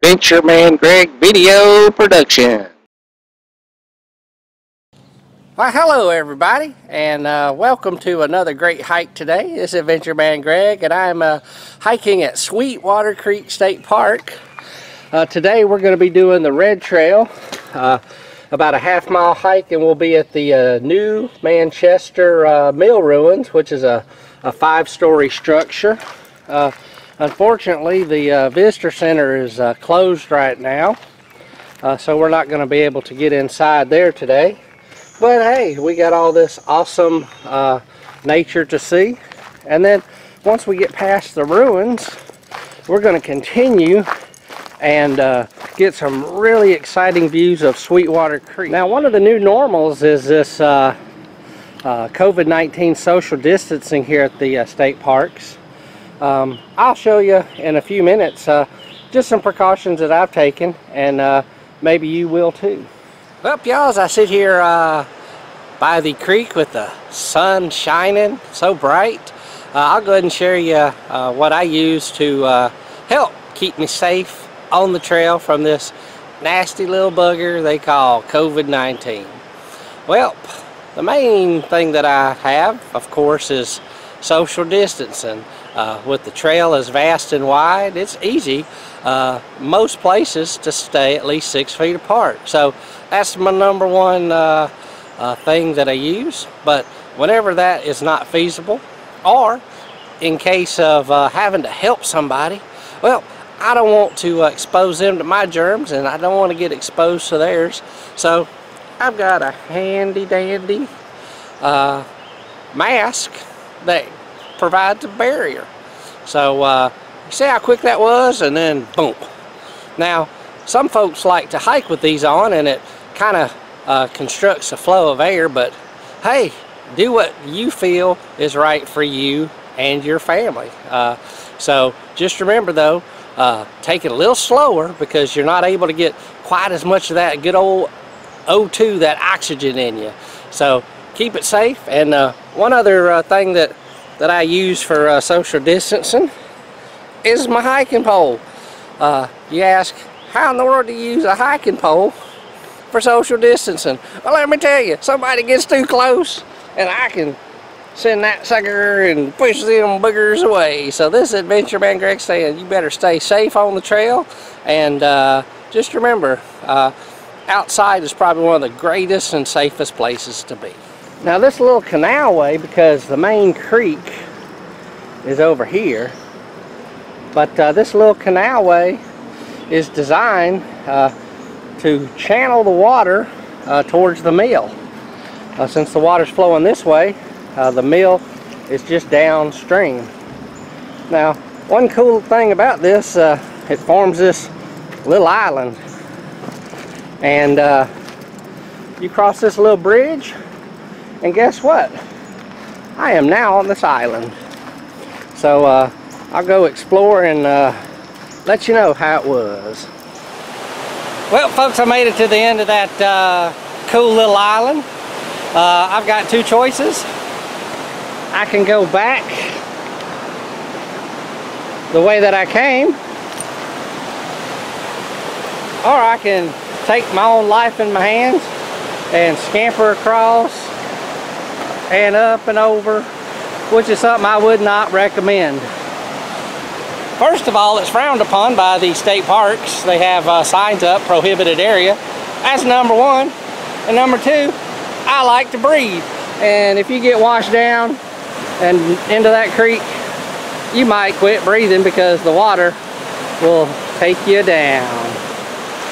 Adventure Man Greg video production. Well, hello everybody, and welcome to another great hike today. This is Adventure Man Greg, and I'm hiking at Sweetwater Creek State Park. Today we're going to be doing the Red Trail, about a half-mile hike, and we'll be at the New Manchester Mill Ruins, which is a 5-story structure. Unfortunately, the visitor center is closed right now, so we're not going to be able to get inside there today. But hey, we got all this awesome nature to see. And then once we get past the ruins, we're going to continue and get some really exciting views of Sweetwater Creek. Now, one of the new normals is this COVID-19 social distancing here at the state parks. I'll show you in a few minutes just some precautions that I've taken, and maybe you will too. Well, y'all, as I sit here by the creek with the sun shining so bright, I'll go ahead and share you what I use to help keep me safe on the trail from this nasty little bugger they call COVID-19. Well, the main thing that I have, of course, is social distancing. With the trail as vast and wide, it's easy most places to stay at least 6 feet apart. So that's my number one thing that I use. But whenever that is not feasible, or in case of having to help somebody, well, I don't want to expose them to my germs, and I don't want to get exposed to theirs. So I've got a handy dandy mask that provides a barrier. So you see how quick that was, and then boom. Now, some folks like to hike with these on, and it kind of constructs a flow of air, but hey, do what you feel is right for you and your family. So just remember though, take it a little slower, because you're not able to get quite as much of that good old O2, that oxygen in you. So keep it safe. And one other thing that I use for social distancing is my hiking pole. You ask, how in the world do you use a hiking pole for social distancing? Well, let me tell you, somebody gets too close and I can send that sucker and push them boogers away. So this is Adventure Man Greg saying you better stay safe on the trail, and just remember, outside is probably one of the greatest and safest places to be. Now, this little canal way, because the main creek is over here, but this little canal way is designed to channel the water towards the mill. Since the water's flowing this way, the mill is just downstream. Now, one cool thing about this, it forms this little island, and you cross this little bridge, and guess what? I am now on this island. So I'll go explore and let you know how it was. Well, folks, I made it to the end of that cool little island. I've got two choices. I can go back the way that I came, or I can take my own life in my hands and scamper across and up and over, which is something I would not recommend. First of all, it's frowned upon by the state parks. They have signs up, prohibited area. That's number one. And number two, I like to breathe. And if you get washed down and into that creek, you might quit breathing, because the water will take you down.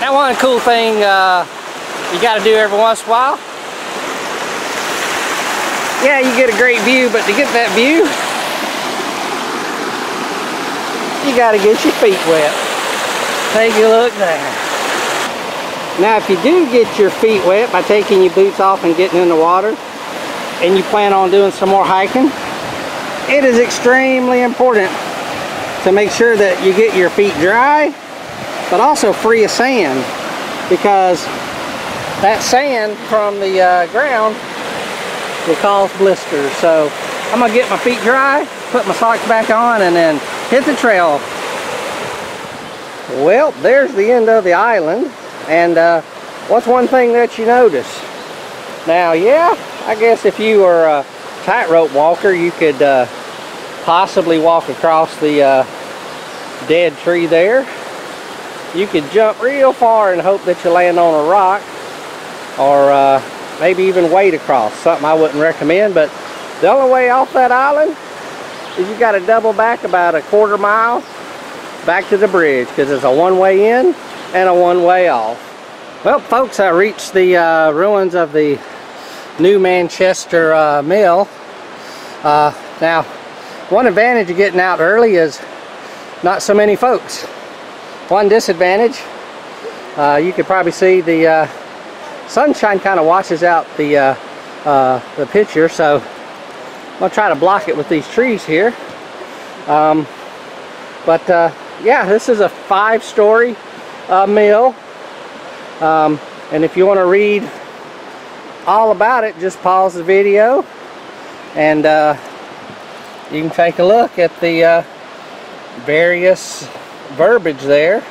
Now, one cool thing you got to do every once in a while, yeah, you get a great view, but to get that view, you got to get your feet wet. Take a look there. Now, if you do get your feet wet by taking your boots off and getting in the water, and you plan on doing some more hiking, it is extremely important to make sure that you get your feet dry, but also free of sand, because that sand from the ground will cause blisters. So I'm gonna get my feet dry, put my socks back on, and then hit the trail. Well, there's the end of the island. And what's one thing that you notice? Now, yeah, I guess if you were a tightrope walker, you could possibly walk across the dead tree there. You could jump real far and hope that you land on a rock, or maybe even wade across. Something I wouldn't recommend, but the only way off that island is you got to double back about a quarter mile back to the bridge, because it's a one-way in and a one-way off. Well, folks, I reached the ruins of the New Manchester mill. Now, one advantage of getting out early is not so many folks. One disadvantage, you could probably see the sunshine kind of washes out the picture, so I'm gonna try to block it with these trees here. Yeah, this is a 5-story mill, and if you want to read all about it, just pause the video and you can take a look at the various verbiage there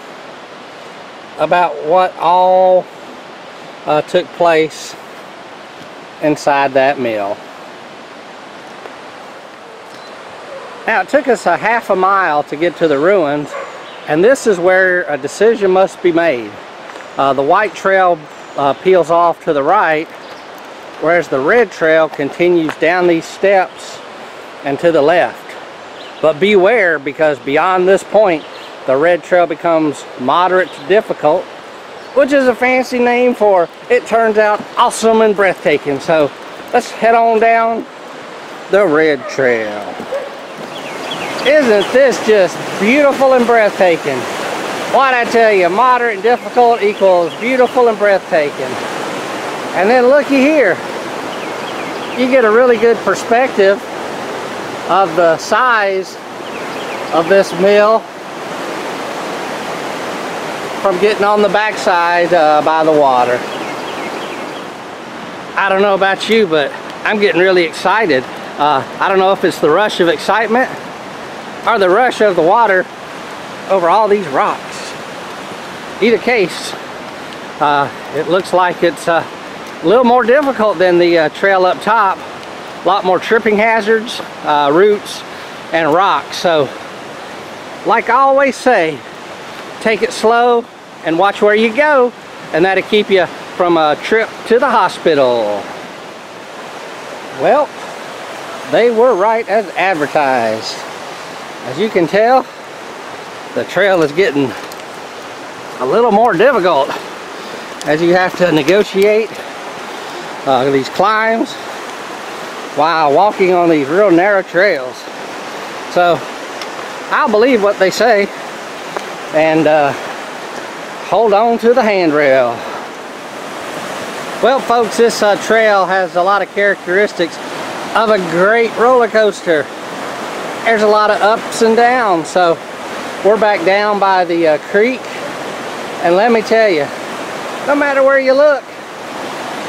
about what all took place inside that mill. Now, it took us a half a mile to get to the ruins, and this is where a decision must be made. The white trail peels off to the right, whereas the red trail continues down these steps and to the left. But beware, because beyond this point, the red trail becomes moderate to difficult, which is a fancy name for it turns out awesome and breathtaking. So let's head on down the red trail. Isn't this just beautiful and breathtaking? Why'd I tell you, moderate and difficult equals beautiful and breathtaking. And then looky here, you get a really good perspective of the size of this mill from getting on the backside by the water. I don't know about you, but I'm getting really excited. I don't know if it's the rush of excitement or the rush of the water over all these rocks. Either case, it looks like it's a little more difficult than the trail up top. A lot more tripping hazards, roots, and rocks. So, like I always say, take it slow and watch where you go, and that'll keep you from a trip to the hospital. Well, they were right as advertised. As you can tell, the trail is getting a little more difficult as you have to negotiate these climbs while walking on these real narrow trails. So I'll believe what they say and hold on to the handrail. Well, folks, this trail has a lot of characteristics of a great roller coaster. There's a lot of ups and downs. So we're back down by the creek, and let me tell you, no matter where you look,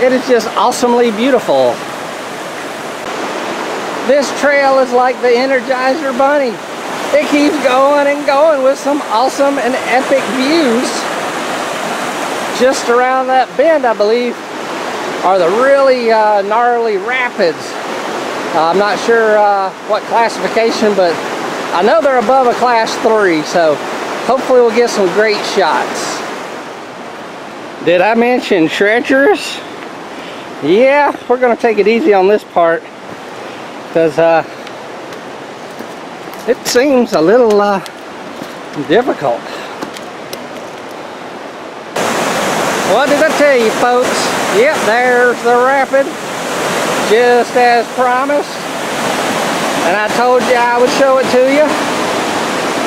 it is just awesomely beautiful. This trail is like the Energizer Bunny. It keeps going and going with some awesome and epic views. Just around that bend, I believe, are the really gnarly rapids. I'm not sure what classification, but I know they're above a class 3, so hopefully we'll get some great shots. Did I mention treacherous? Yeah, we're going to take it easy on this part, because it seems a little difficult. What did I tell you, folks? Yep, there's the rapid, just as promised. And I told you I would show it to you.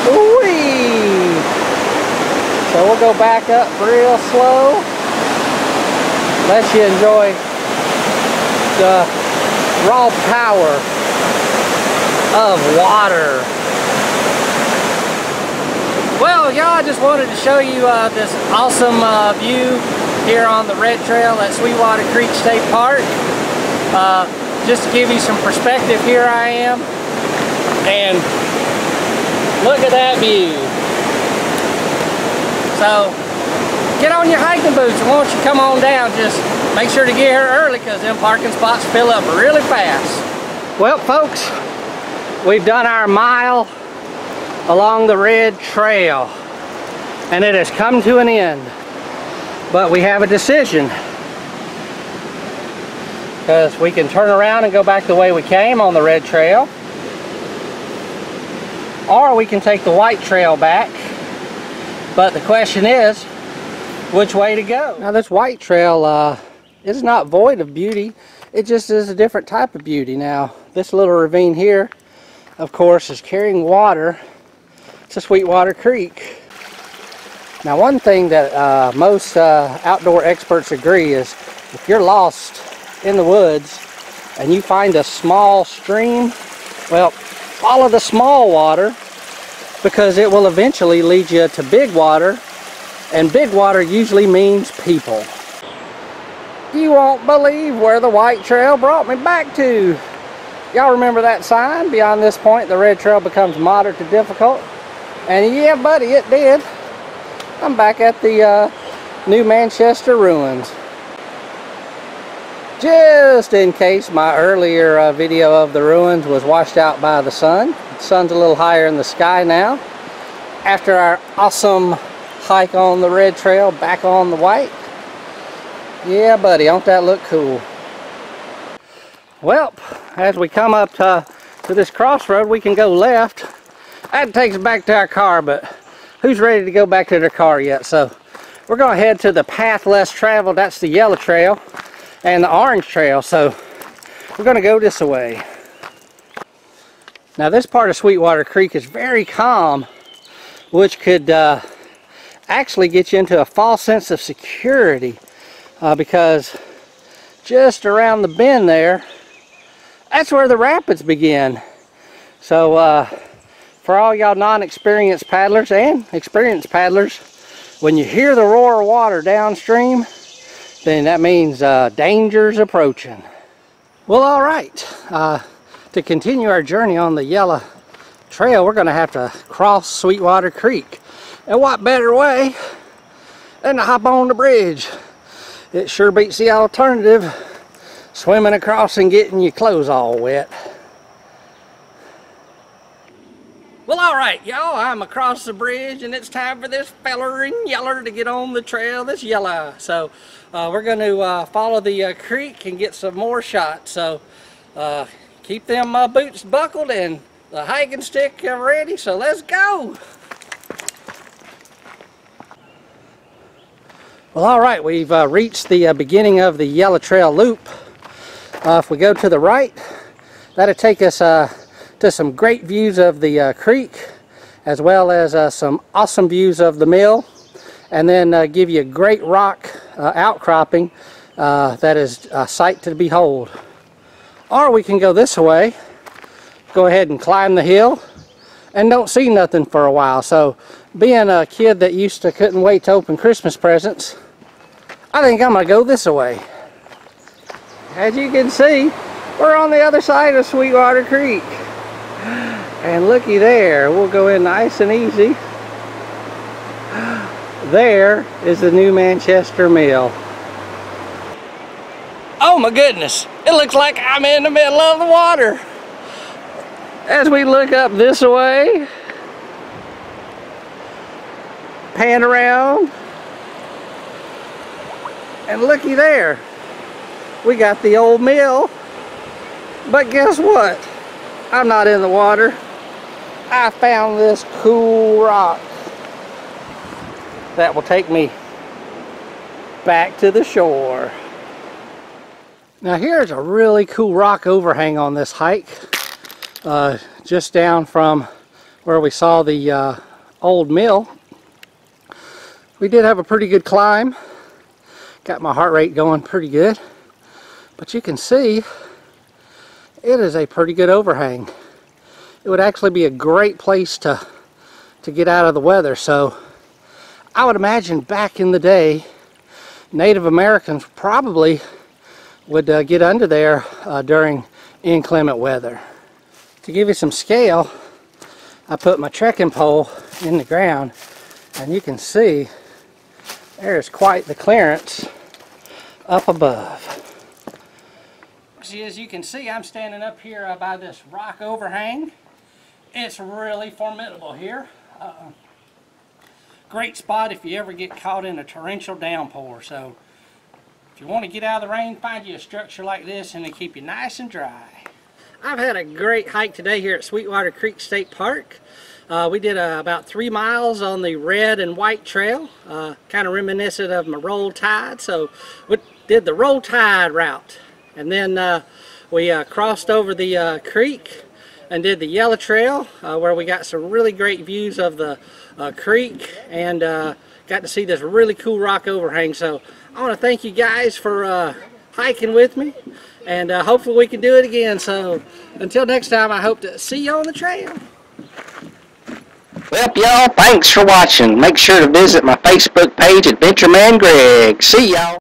Whee! So we'll go back up real slow. Let you enjoy the raw power of water. Well, y'all, I just wanted to show you this awesome view here on the Red Trail at Sweetwater Creek State Park. Just to give you some perspective, here I am, and look at that view. So get on your hiking boots, and once you come on down, just make sure to get here early because them parking spots fill up really fast. Well, folks, we've done our mile along the red trail, and it has come to an end. But we have a decision, because we can turn around and go back the way we came on the red trail, or we can take the white trail back. But the question is, which way to go? Now, this white trail is not void of beauty. It just is a different type of beauty. Now, this little ravine here, of course, is carrying water to Sweetwater Creek. Now, one thing that most outdoor experts agree is, if you're lost in the woods and you find a small stream, well, follow the small water, because it will eventually lead you to big water, and big water usually means people. You won't believe where the white trail brought me back to. Y'all remember that sign? Beyond this point, the red trail becomes moderate to difficult. And yeah, buddy, it did. I'm back at the New Manchester ruins. Just in case my earlier video of the ruins was washed out by the sun. The sun's a little higher in the sky now. After our awesome hike on the red trail, back on the white. Yeah, buddy, don't that look cool? Well, as we come up to this crossroad, we can go left. That takes us back to our car, but who's ready to go back to their car yet? So we're going to head to the path less traveled. That's the yellow trail and the orange trail. So we're going to go this way. Now, this part of Sweetwater Creek is very calm, which could actually get you into a false sense of security, because just around the bend there, that's where the rapids begin. So for all y'all non-experienced paddlers and experienced paddlers, when you hear the roar of water downstream, then that means danger's approaching. Well, all right. To continue our journey on the yellow trail, we're going to have to cross Sweetwater Creek. And what better way than to hop on the bridge? It sure beats the alternative, swimming across and getting your clothes all wet. Well, all right, y'all, I'm across the bridge, and it's time for this feller in yeller to get on the trail that's yellow. So we're going to follow the creek and get some more shots. So keep them boots buckled and the hiking stick ready, so let's go. Well, all right, we've reached the beginning of the yellow trail loop. If we go to the right, that'll take us to some great views of the creek, as well as some awesome views of the mill, and then give you a great rock outcropping that is a sight to behold. Or we can go this way, go ahead and climb the hill, and don't see nothing for a while. So, being a kid that couldn't wait to open Christmas presents, I think I'm going to go this way. As you can see, we're on the other side of Sweetwater Creek. And looky there, we'll go in nice and easy. There is the New Manchester Mill. Oh my goodness, it looks like I'm in the middle of the water. As we look up this way, pan around, and looky there, we got the old mill. But guess what? I'm not in the water. I found this cool rock that will take me back to the shore. Now, here's a really cool rock overhang on this hike, just down from where we saw the old mill. We did have a pretty good climb. Got my heart rate going pretty good. But you can see it is a pretty good overhang. It would actually be a great place to get out of the weather. So I would imagine back in the day, Native Americans probably would get under there during inclement weather. To give you some scale, I put my trekking pole in the ground, and you can see There's quite the clearance up above. As you can see, I'm standing up here by this rock overhang. It's really formidable here. Great spot if you ever get caught in a torrential downpour. So if you want to get out of the rain, find you a structure like this and it'll keep you nice and dry. I've had a great hike today here at Sweetwater Creek State Park. We did about 3 miles on the red and white trail, kind of reminiscent of my Roll Tide. So we did the Roll Tide route, and then we crossed over the creek and did the yellow trail, where we got some really great views of the creek and got to see this really cool rock overhang. So I want to thank you guys for hiking with me, and hopefully we can do it again. So until next time, I hope to see you on the trail. Well, y'all, thanks for watching. Make sure to visit my Facebook page, Adventure Man Greg. See y'all.